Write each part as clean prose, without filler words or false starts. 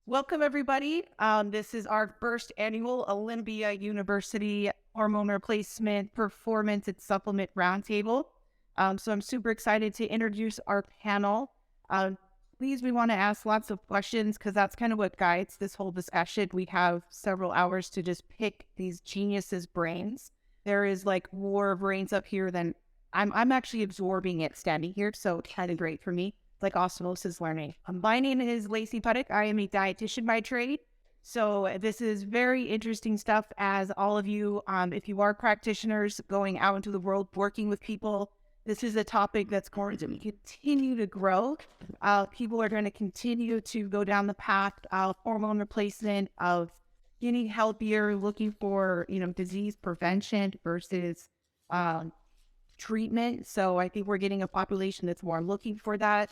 Welcome, everybody. This is our first annual Olympia University Hormone Replacement Performance and Supplement Roundtable. So I'm super excited to introduce our panel. Please, we want to ask lots of questions because that's kind of what guides this whole discussion. We have several hours to just pick these geniuses' brains. There is like more brains up here than I'm actually absorbing it standing here, so it's kind of great for me. Like osmosis learning. My name is Lacey Puttick. I am a dietitian by trade. So this is very interesting stuff as all of you, if you are practitioners going out into the world, working with people, this is a topic that's going to continue to grow. People are going to continue to go down the path of hormone replacement, of getting healthier, looking for, disease prevention versus treatment. So I think we're getting a population that's more looking for that.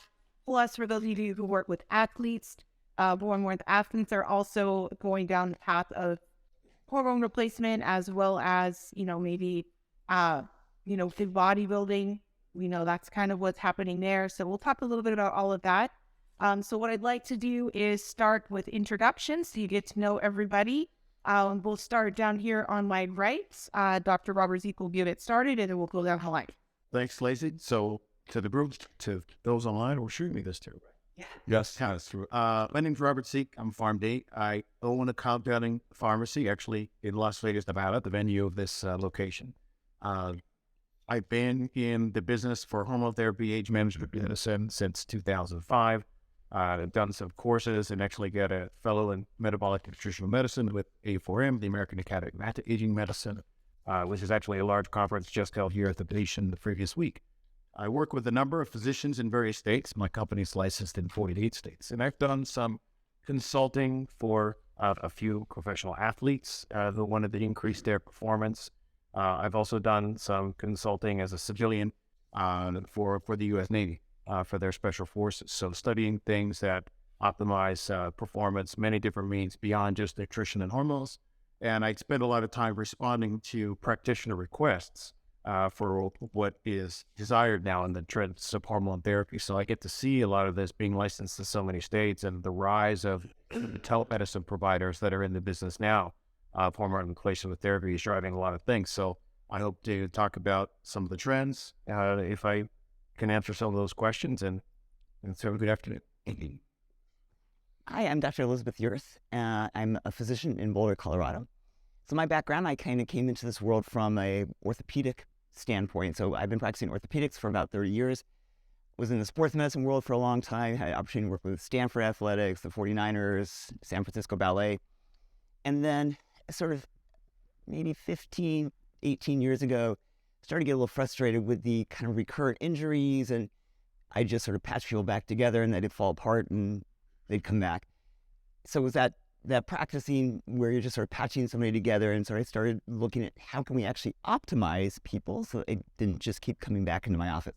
Plus, for those of you who work with athletes, more and more athletes are also going down the path of hormone replacement, as well as, maybe, through bodybuilding. We know that's kind of what's happening there. So we'll talk a little bit about all of that. So what I'd like to do is start with introductions so you get to know everybody. We'll start down here on my right. Dr. Robert Zeke will get it started, and then we'll go down the line. Thanks, Lacey. So to the group, to those online, or shoot me this too. Yeah. Yes, that's true. My name's Robert Zeke. I'm PharmD. I own a compounding pharmacy, actually, in Las Vegas, Nevada, the venue of this location. I've been in the business for hormone therapy, age management medicine since 2005. I've done some courses and actually got a fellow in metabolic nutritional medicine with A4M, the American Academy of Anti-Aging Medicine, which is actually a large conference just held here at the Nation the previous week. I work with a number of physicians in various states. My company's licensed in 48 states. And I've done some consulting for a few professional athletes who wanted to increase their performance. I've also done some consulting as a civilian for the U.S. Navy, for their special forces. So studying things that optimize performance, many different means beyond just nutrition and hormones. And I spend a lot of time responding to practitioner requests for what is desired now in the trends of hormone therapy. So I get to see a lot of this being licensed in so many states and the rise of telemedicine providers that are in the business now of hormone replacement therapy is driving a lot of things. So I hope to talk about some of the trends, if I can answer some of those questions. And so good afternoon. Hi, I'm Dr. Elizabeth Yurth. I'm a physician in Boulder, Colorado. So my background, I kind of came into this world from a orthopedic standpoint. So I've been practicing orthopedics for about 30 years. Was in the sports medicine world for a long time. Had the opportunity to work with Stanford Athletics, the 49ers, San Francisco Ballet. And then sort of maybe 15, 18 years ago, started to get a little frustrated with the kind of recurrent injuries. And I just sort of patch people back together and they'd fall apart and they'd come back. So it was that practicing where you're just sort of patching somebody together. And so I started looking at how can we actually optimize people so they didn't just keep coming back into my office.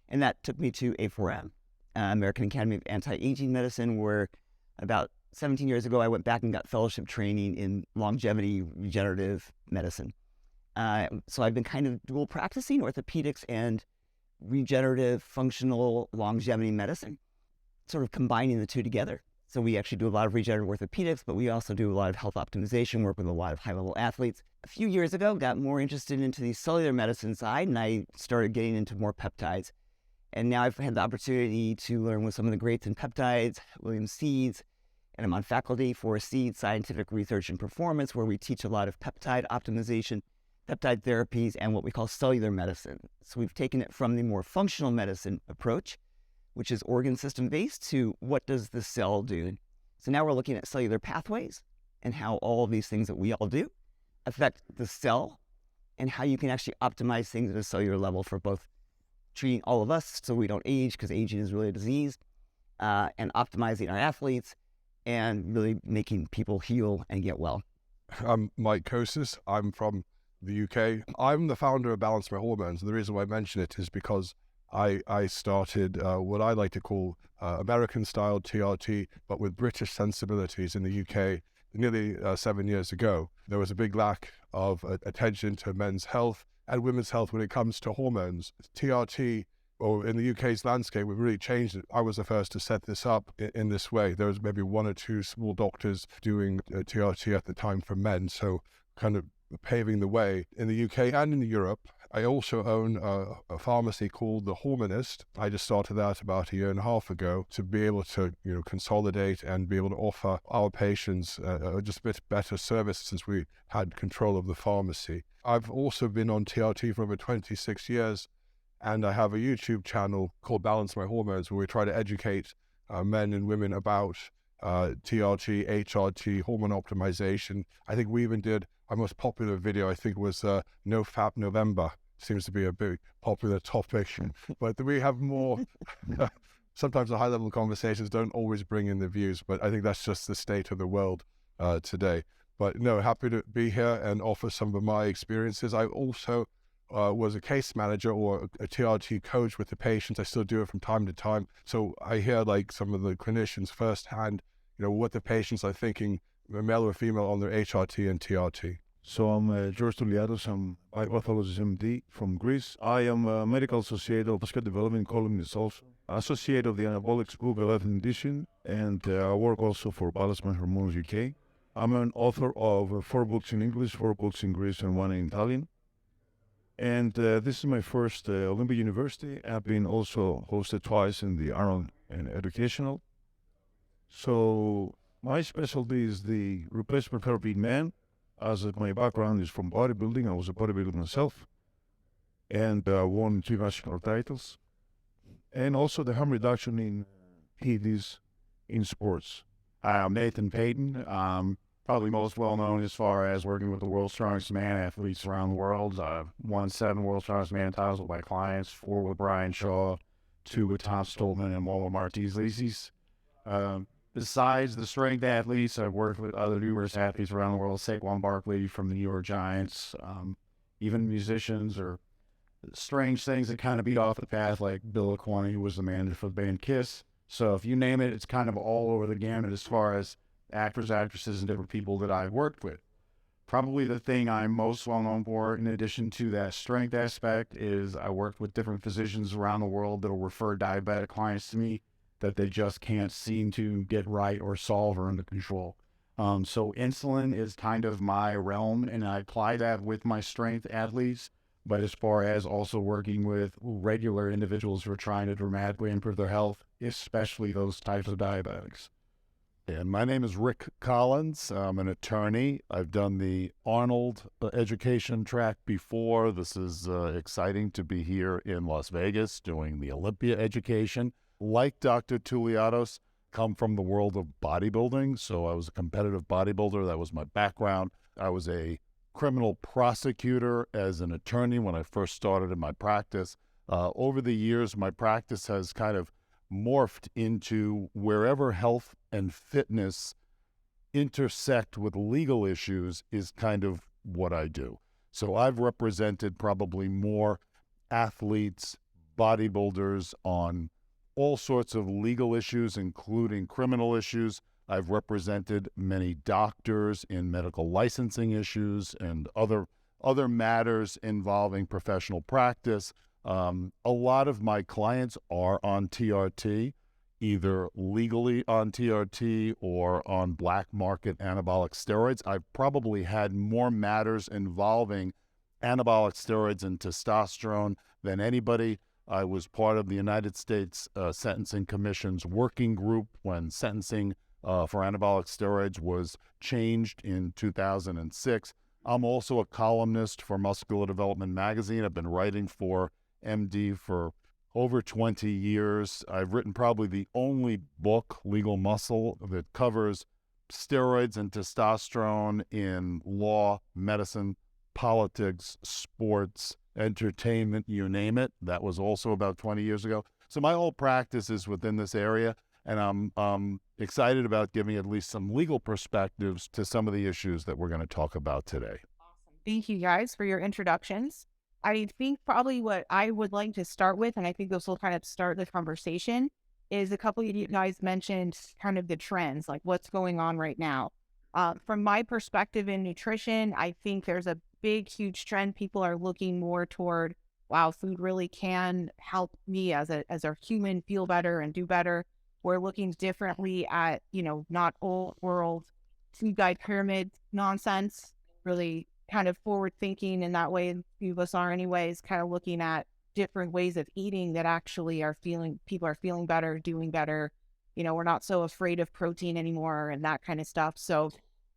And that took me to A4M, American Academy of Anti-Aging Medicine, where about 17 years ago, I went back and got fellowship training in longevity regenerative medicine. So I've been kind of dual practicing orthopedics and regenerative functional longevity medicine, sort of combining the two together. So we actually do a lot of regenerative orthopedics, but we also do a lot of health optimization, work with a lot of high-level athletes. A few years ago, got more interested into the cellular medicine side, and I started getting into more peptides. And now I've had the opportunity to learn with some of the greats in peptides, William Seeds, and I'm on faculty for Seeds Scientific Research and Performance, where we teach a lot of peptide optimization, peptide therapies, and what we call cellular medicine. So we've taken it from the more functional medicine approach, which is organ system based, to what does the cell do? So now we're looking at cellular pathways and how all of these things that we all do affect the cell and how you can actually optimize things at a cellular level for both treating all of us so we don't age, because aging is really a disease, and optimizing our athletes and really making people heal and get well. I'm Mike Kosis. I'm from the UK. I'm the founder of Balance My Hormones, and the reason why I mention it is because I started what I like to call American-style TRT, but with British sensibilities in the UK nearly 7 years ago. There was a big lack of attention to men's health and women's health when it comes to hormones. TRT or in the UK's landscape, we've really changed it. I was the first to set this up in this way. There was maybe one or two small doctors doing TRT at the time for men, so kind of paving the way in the UK and in Europe. I also own a pharmacy called The Hormonist. I just started that about a year and a half ago to be able to, consolidate and be able to offer our patients just a bit better service since we had control of the pharmacy. I've also been on TRT for over 26 years, and I have a YouTube channel called Balance My Hormones, where we try to educate men and women about TRT, HRT, hormone optimization. I think we even did our most popular video, I think, was No Fap November. Seems to be a very popular topic, but we have more. Sometimes the high-level conversations don't always bring in the views, but I think that's just the state of the world today. But no, happy to be here and offer some of my experiences. I also was a case manager or a TRT coach with the patients. I still do it from time to time. So I hear like some of the clinicians firsthand, what the patients are thinking, male or female, on their HRT and TRT. So I'm George Touliatos. I'm biopathologist MD from Greece. I am a medical associate of vascular development columnist, also associate of the Anabolics book 11th edition, and I work also for Balance My Hormones UK. I'm an author of 4 books in English, 4 books in Greece, and 1 in Italian. And this is my first Olympia University. I've been also hosted twice in the Arnold and Educational. So my specialty is the replacement therapy in men, as my background is from bodybuilding. I was a bodybuilder myself, and won 2 national titles, and also the harm reduction in PEDs in sports. Hi, I'm Nathan Payton. Probably most well known as far as working with the world's strongest man athletes around the world. I've won 7 world's strongest man titles with my clients, 4 with Brian Shaw, 2 with Tom Stoltman, and 1 with Martins Lisis. Besides the strength athletes, I've worked with other numerous athletes around the world, Saquon Barkley from the New York Giants, even musicians or strange things that kind of beat off the path, like Bill Aquani, who was the manager for the band Kiss. So if you name it, it's kind of all over the gamut as far as actors, actresses, and different people that I've worked with. Probably the thing I'm most well known for, in addition to that strength aspect, is I worked with different physicians around the world that will refer diabetic clients to me that they just can't seem to get right or solve or under control. So insulin is kind of my realm, and I apply that with my strength athletes. But as far as also working with regular individuals who are trying to dramatically improve their health, especially those types of diabetics. And my name is Rick Collins. I'm an attorney. I've done the Arnold education track before. This is exciting to be here in Las Vegas doing the Olympia education. Like Dr. Touliatos, come from the world of bodybuilding. So I was a competitive bodybuilder. That was my background. I was a criminal prosecutor as an attorney when I first started in my practice. Over the years, my practice has kind of morphed into wherever health and fitness intersect with legal issues is kind of what I do. So I've represented probably more athletes, bodybuilders on all sorts of legal issues, including criminal issues. I've represented many doctors in medical licensing issues and other matters involving professional practice. A lot of my clients are on TRT, either legally on TRT or on black market anabolic steroids. I've probably had more matters involving anabolic steroids and testosterone than anybody. I was part of the United States Sentencing Commission's working group when sentencing for anabolic steroids was changed in 2006. I'm also a columnist for Muscular Development Magazine. I've been writing for MD for over 20 years. I've written probably the only book, Legal Muscle, that covers steroids and testosterone in law, medicine, politics, sports, entertainment, you name it. That was also about 20 years ago. So my whole practice is within this area, and I'm excited about giving at least some legal perspectives to some of the issues that we're going to talk about today. Awesome. Thank you guys for your introductions. I think probably what I would like to start with, and I think this will kind of start the conversation, is a couple of you guys mentioned kind of the trends, like what's going on right now. From my perspective in nutrition, I think there's a big, huge trend. People are looking more toward wow, food really can help me as a human feel better and do better. We're looking differently at, not old world food guide pyramid nonsense, really kind of forward thinking in that way. And few of us are anyways, kind of looking at different ways of eating that actually people are feeling better, doing better. We're not so afraid of protein anymore and that kind of stuff. So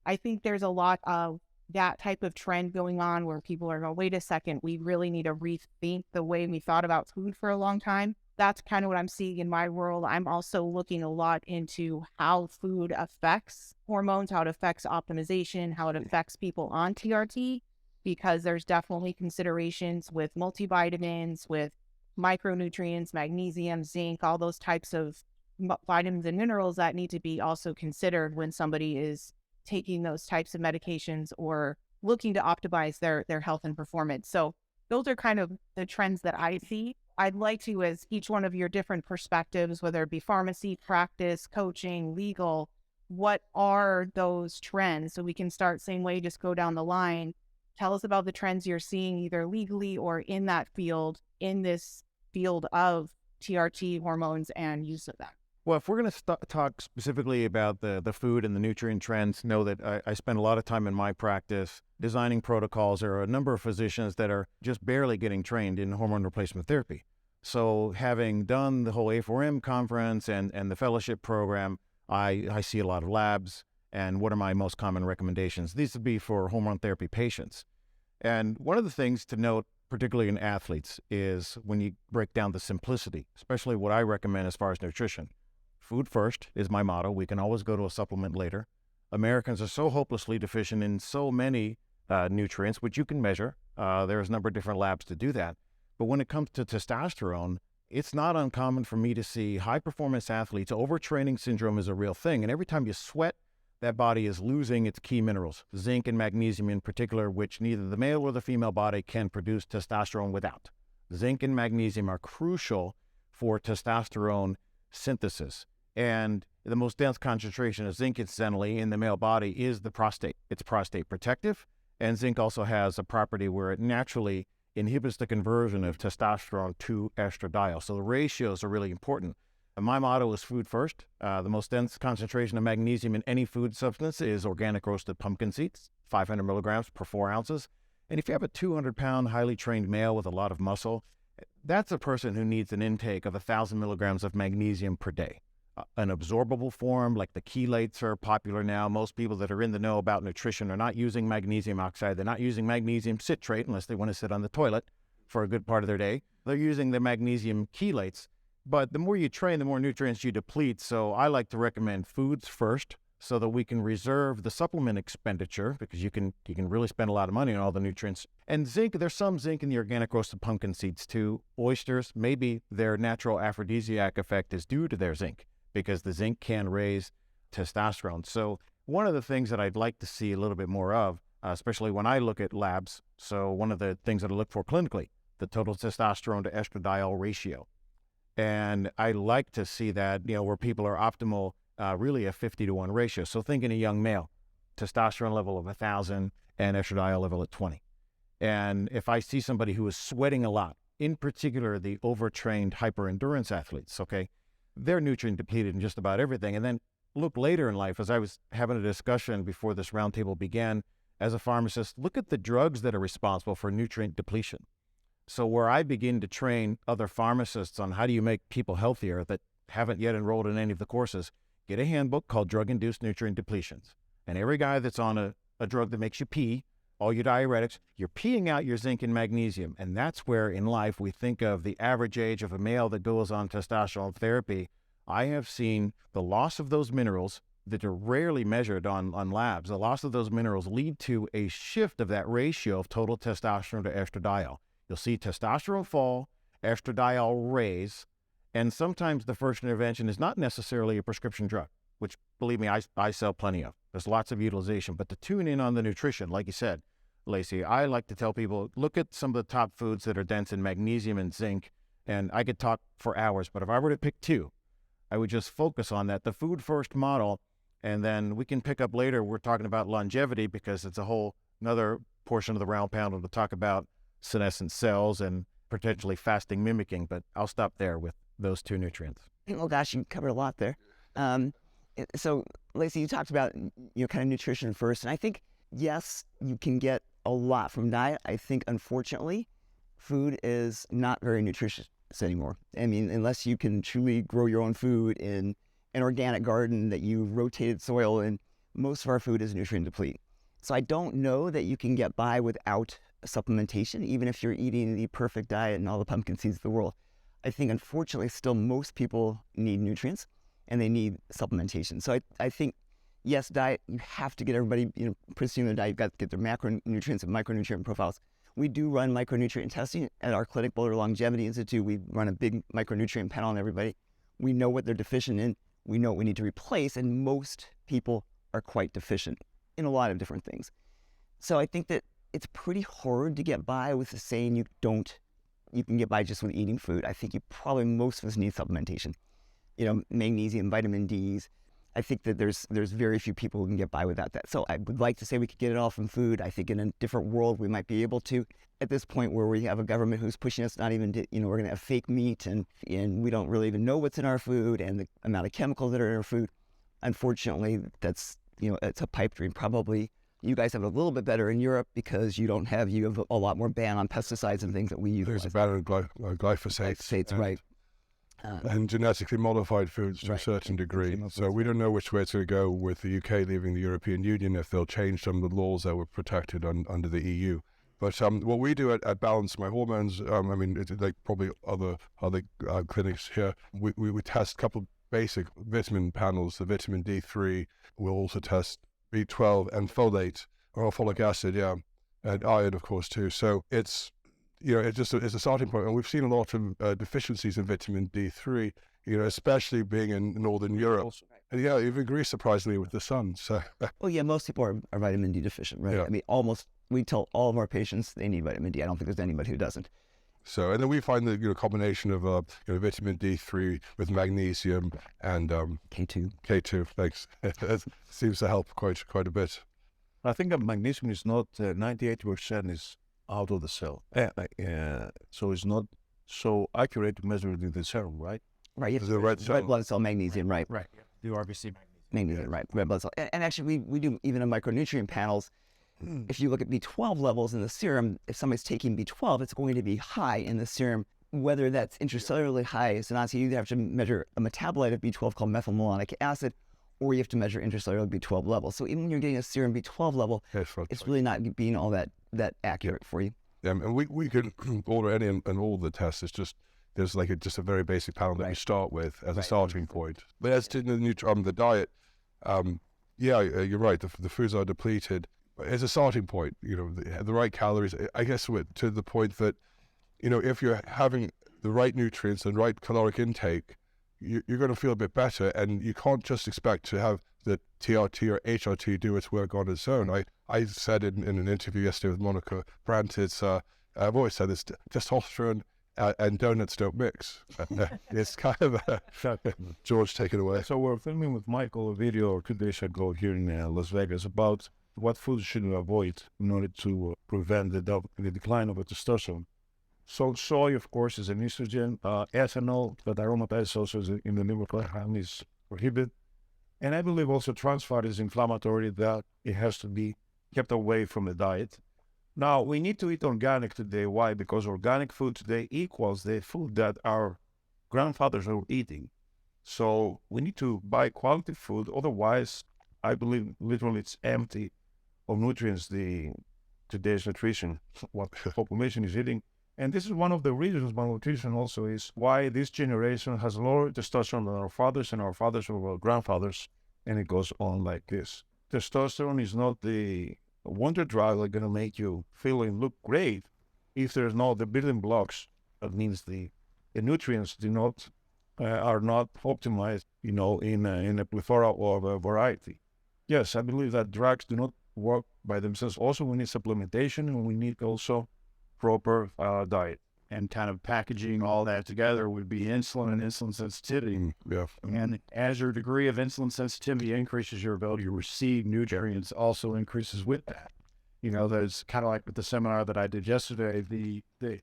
I think there's a lot of that type of trend going on where people are going, wait a second, we really need to rethink the way we thought about food for a long time. That's kind of what I'm seeing in my world. I'm also looking a lot into how food affects hormones, how it affects optimization, how it affects people on TRT, because there's definitely considerations with multivitamins, with micronutrients, magnesium, zinc, all those types of vitamins and minerals that need to be also considered when somebody is taking those types of medications or looking to optimize their health and performance. So those are kind of the trends that I see. I'd like to, as each one of your different perspectives, whether it be pharmacy, practice, coaching, legal, what are those trends? So we can start same way, just go down the line. Tell us about the trends you're seeing either legally or in that field, in this field of TRT hormones and use of that. Well, if we're going to talk specifically about the food and the nutrient trends, know that I spend a lot of time in my practice designing protocols. There are a number of physicians that are just barely getting trained in hormone replacement therapy. So having done the whole A4M conference and the fellowship program, I see a lot of labs. And what are my most common recommendations? These would be for hormone therapy patients. And one of the things to note, particularly in athletes, is when you break down the simplicity, especially what I recommend as far as nutrition. Food first is my motto. We can always go to a supplement later. Americans are so hopelessly deficient in so many nutrients, which you can measure. There's a number of different labs to do that. But when it comes to testosterone, it's not uncommon for me to see high-performance athletes. Overtraining syndrome is a real thing. And every time you sweat, that body is losing its key minerals, zinc and magnesium in particular, which neither the male or the female body can produce testosterone without. Zinc and magnesium are crucial for testosterone synthesis. And the most dense concentration of zinc, incidentally, in the male body is the prostate. It's prostate protective, and zinc also has a property where it naturally inhibits the conversion of testosterone to estradiol. So the ratios are really important. And my motto is food first. The most dense concentration of magnesium in any food substance is organic roasted pumpkin seeds, 500 milligrams per 4 ounces. And if you have a 200-pound, highly trained male with a lot of muscle, that's a person who needs an intake of 1,000 milligrams of magnesium per day. An absorbable form like the chelates are popular now. Most people that are in the know about nutrition are not using magnesium oxide. They're not using magnesium citrate unless they want to sit on the toilet for a good part of their day. They're using the magnesium chelates. But the more you train, the more nutrients you deplete. So I like to recommend foods first so that we can reserve the supplement expenditure, because you can really spend a lot of money on all the nutrients. And zinc, there's some zinc in the organic roasted pumpkin seeds too. Oysters, maybe their natural aphrodisiac effect is due to their zinc, because the zinc can raise testosterone. So one of the things that I'd like to see a little bit more of, especially when I look at labs, so one of the things that I look for clinically, the total testosterone to estradiol ratio. And I like to see that, where people are optimal, really a 50-to-1 ratio. So think in a young male, testosterone level of 1,000 and estradiol level at 20. And if I see somebody who is sweating a lot, in particular the overtrained hyperendurance athletes, okay, they're nutrient depleted in just about everything. And then look later in life, as I was having a discussion before this roundtable began, as a pharmacist, look at the drugs that are responsible for nutrient depletion. So where I begin to train other pharmacists on how do you make people healthier that haven't yet enrolled in any of the courses, get a handbook called Drug-Induced Nutrient Depletions. And every guy that's on a drug that makes you pee, all your diuretics, you're peeing out your zinc and magnesium. And that's where in life we think of the average age of a male that goes on testosterone therapy. I have seen the loss of those minerals that are rarely measured on labs. The loss of those minerals lead to a shift of that ratio of total testosterone to estradiol. You'll see testosterone fall, estradiol raise, and sometimes the first intervention is not necessarily a prescription drug, which, believe me, I sell plenty of. There's lots of utilization. But to tune in on the nutrition, like you said, Lacey, I like to tell people, look at some of the top foods that are dense in magnesium and zinc, and I could talk for hours, but if I were to pick two, I would just focus on that, the food first model, and then we can pick up later. We're talking about longevity because it's a whole another portion of the round panel to talk about senescent cells and potentially fasting mimicking, but I'll stop there with those two nutrients. Oh gosh, you covered a lot there. So, Lacey, you talked about kind of nutrition first, and I think yes, you can get a lot from diet. I think unfortunately, food is not very nutritious anymore. I mean, unless you can truly grow your own food in an organic garden that you rotated soil in, most of our food is nutrient depleted. So I don't know that you can get by without supplementation, even if you're eating the perfect diet and all the pumpkin seeds of the world. I think unfortunately still most people need nutrients and they need supplementation. So I think, yes, diet, you have to get everybody, pursuing their diet, you've got to get their macronutrients and micronutrient profiles. We do run micronutrient testing at our clinic, Boulder Longevity Institute. We run a big micronutrient panel on everybody. We know what they're deficient in. We know what we need to replace, and most people are quite deficient in a lot of different things. So I think that it's pretty hard to get by with the saying you can get by just with eating food. I think most of us need supplementation. Magnesium, vitamin Ds. I think that there's very few people who can get by without that. So I would like to say we could get it all from food. I think in a different world we might be able to. At this point where we have a government who's pushing us not even to, we're going to have fake meat and we don't really even know what's in our food and the amount of chemicals that are in our food. Unfortunately, that's, it's a pipe dream. Probably you guys have it a little bit better in Europe because you have a lot more ban on pesticides and things that we use. There's a ban on glyphosate. Right. And genetically modified foods to a certain degree. So we don't know which way it's going to go with the UK leaving the European Union, if they'll change some of the laws that were protected under the EU. But what we do at Balance My Hormones, it's like probably other clinics here, we test a couple of basic vitamin panels, the vitamin D3. We'll also test B12 and folate, or folic acid, and iron, of course, too. So it's it's a starting point. And we've seen a lot of deficiencies in vitamin D3, especially being in Northern Europe. And even Greece, surprisingly, with the sun. So, well, yeah, most people are vitamin D deficient, right? Yeah. I mean, we tell all of our patients they need vitamin D. I don't think there's anybody who doesn't. So, and then we find the combination of vitamin D3 with magnesium and K2. K2, thanks. It seems to help quite a bit. I think that magnesium is not 98% is out of the cell. So it's not so accurate to measure it in the serum, right? Right. You have the red blood cell magnesium, right? Right. The RBC magnesium, right? Red blood cell. And actually, we do even in micronutrient panels. If you look at B12 levels in the serum, if somebody's taking B12, it's going to be high in the serum. Whether that's intracellularly high, so you either have to measure a metabolite of B12 called methylmalonic acid, or you have to measure intracellular B12 levels. So even when you're getting a serum B12 level, it's really not being all that accurate for you. Yeah, and we can order any and all the tests. It's just there's just a very basic panel that we start with as a starting point. But as to the diet, you're right. The foods are depleted. As a starting point, the right calories. I guess to the point that, if you're having the right nutrients and right caloric intake, you're going to feel a bit better, and you can't just expect to have the TRT or HRT do its work on its own. I said in an interview yesterday with Monica Brandt, I've always said this: testosterone and donuts don't mix. It's kind of George, take it away. So we're filming with Michael a video 2 days ago here in Las Vegas about what foods should we avoid in order to prevent the decline of the testosterone. So soy, of course, is an estrogen. Ethanol, that aromatizes also in the liver is prohibited. And I believe also trans fat is inflammatory, that it has to be kept away from the diet. Now, we need to eat organic today. Why? Because organic food today equals the food that our grandfathers were eating. So we need to buy quality food. Otherwise, I believe literally it's empty of nutrients, today's nutrition, what the population is eating. And this is one of the reasons malnutrition also is why this generation has lower testosterone than our fathers and our fathers or our grandfathers, and it goes on like this. Testosterone is not the wonder drug that's going to make you feel and look great if there's no the building blocks. That means the nutrients are not optimized, in a plethora of a variety. Yes, I believe that drugs do not work by themselves. Also, we need supplementation, and we need also proper diet. And kind of packaging all that together would be insulin and insulin sensitivity. Yeah. And as your degree of insulin sensitivity increases, your ability to receive nutrients also increases with that. You know, there's kind of like with the seminar that I did yesterday,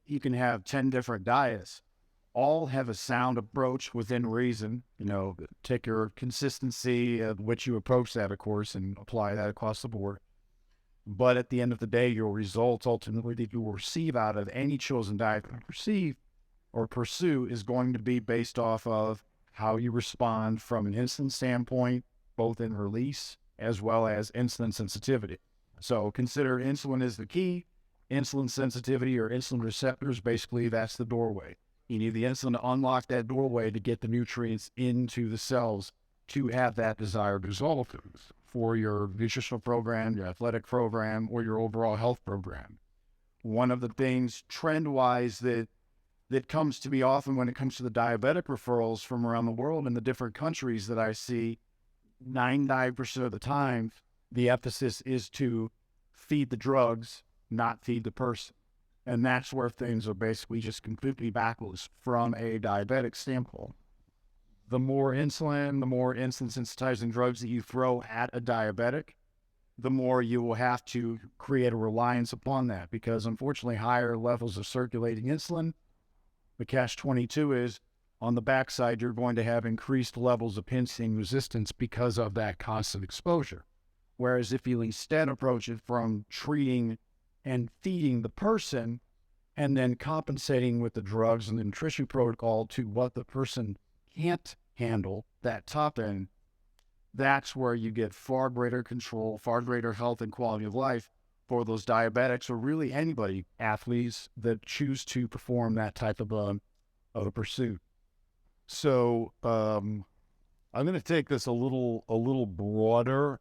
you can have 10 different diets, all have a sound approach within reason. You know, take your consistency of which you approach that, of course, and apply that across the board. But at the end of the day, your results ultimately that you will receive out of any chosen diet you perceive or pursue is going to be based off of how you respond from an insulin standpoint, both in release as well as insulin sensitivity. So consider insulin is the key. Insulin sensitivity or insulin receptors, basically that's the doorway. You need the insulin to unlock that doorway to get the nutrients into the cells to have that desired result for your nutritional program, your athletic program, or your overall health program. One of the things trend-wise that comes to me often when it comes to the diabetic referrals from around the world in the different countries that I see, 99% of the time, the emphasis is to feed the drugs, not feed the person. And that's where things are basically just completely backwards from a diabetic standpoint. The more insulin sensitizing drugs that you throw at a diabetic, the more you will have to create a reliance upon that, because unfortunately higher levels of circulating insulin, the catch-22 is on the backside, you're going to have increased levels of insulin resistance because of that constant exposure. Whereas if you instead approach it from treating and feeding the person and then compensating with the drugs and the nutrition protocol to what the person can't handle, that top end, that's where you get far greater control, far greater health and quality of life for those diabetics or really anybody, athletes that choose to perform that type of a pursuit. So I'm going to take this a little broader.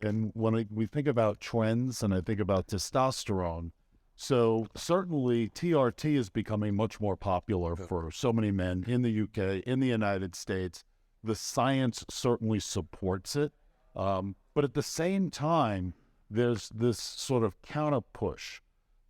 And when we think about trends and I think about testosterone, so certainly TRT is becoming much more popular for so many men in the UK, in the United States. The science certainly supports it. But at the same time, there's this sort of counter push,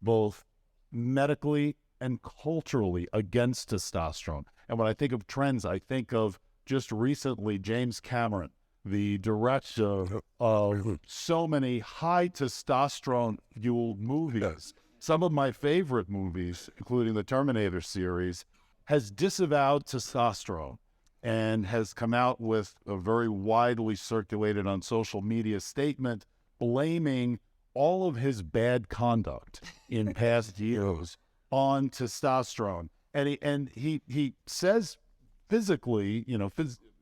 both medically and culturally against testosterone. And when I think of trends, I think of just recently James Cameron, the director of so many high testosterone fueled movies. Some of my favorite movies, including the Terminator series, has disavowed testosterone and has come out with a very widely circulated on social media statement blaming all of his bad conduct in past years on testosterone. And he says physically,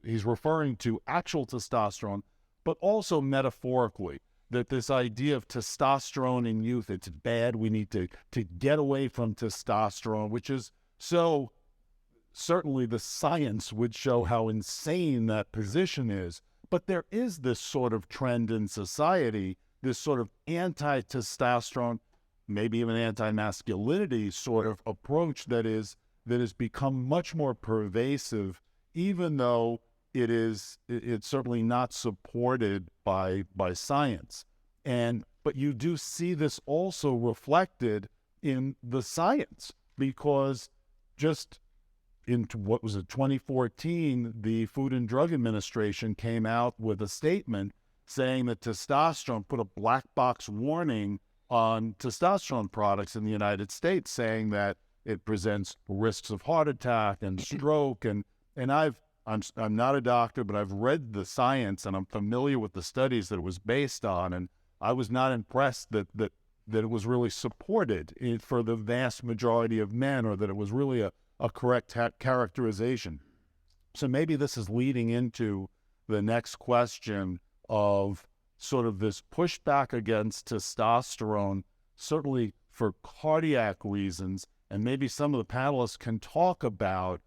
he's referring to actual testosterone, but also metaphorically, that this idea of testosterone in youth, it's bad. We need to get away from testosterone, which is so certainly the science would show how insane that position is. But there is this sort of trend in society, this sort of anti-testosterone, maybe even anti-masculinity sort of approach that has become much more pervasive, even though it's certainly not supported by science. But you do see this also reflected in the science, because just in 2014, the Food and Drug Administration came out with a statement saying that testosterone, put a black box warning on testosterone products in the United States, saying that it presents risks of heart attack and stroke. And I'm not a doctor, but I've read the science and I'm familiar with the studies that it was based on. And I was not impressed that it was really supported for the vast majority of men, or that it was really a correct characterization. So maybe this is leading into the next question of sort of this pushback against testosterone, certainly for cardiac reasons. And maybe some of the panelists can talk about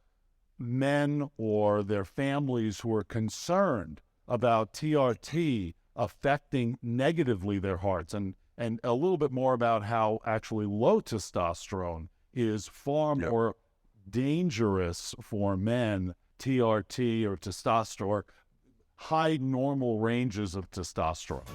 men or their families who are concerned about TRT affecting negatively their hearts, and a little bit more about how actually low testosterone is far more dangerous for men, TRT or testosterone, high normal ranges of testosterone.